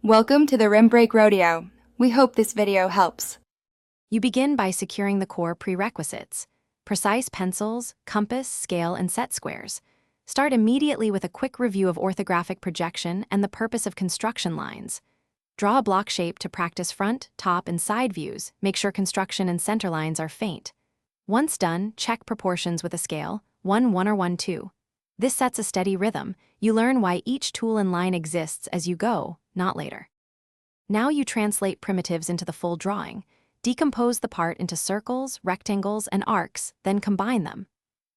Welcome to the Rim Break Rodeo. We hope this video helps. You begin by securing the core prerequisites: precise pencils, compass, scale, and set squares. Start immediately with a quick review of orthographic projection and the purpose of construction lines. Draw a block shape to practice front, top, and side views. Make sure construction and center lines are faint. Once done, check proportions with a scale, 1-1 or 1-2. This sets a steady rhythm. You learn why each tool and line exists as you go, not later. Now you translate primitives into the full drawing. Decompose the part into circles, rectangles, and arcs, then combine them.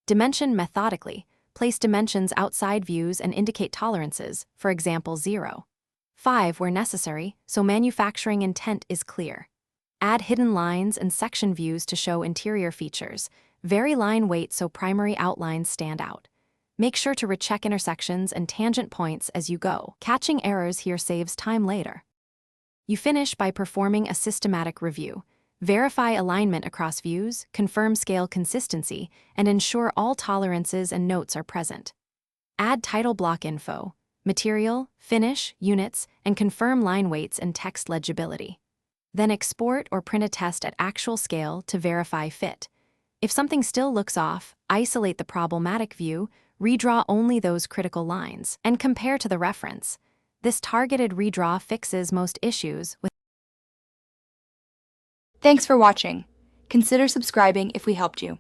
Dimension methodically. Place dimensions outside views and indicate tolerances, for example 0. 5 where necessary, so manufacturing intent is clear. Add hidden lines and section views to show interior features. Vary line weight so primary outlines stand out. Make sure to recheck intersections and tangent points as you go. Catching errors here saves time later. You finish by performing a systematic review. Verify alignment across views, confirm scale consistency, and ensure all tolerances and notes are present. Add title block info, material, finish, units, and confirm line weights and text legibility. Then export or print a test at actual scale to verify fit. If something still looks off, isolate the problematic view, redraw only those critical lines, and compare to the reference. This targeted redraw fixes most issues with. Thanks for watching. Consider subscribing if we helped you.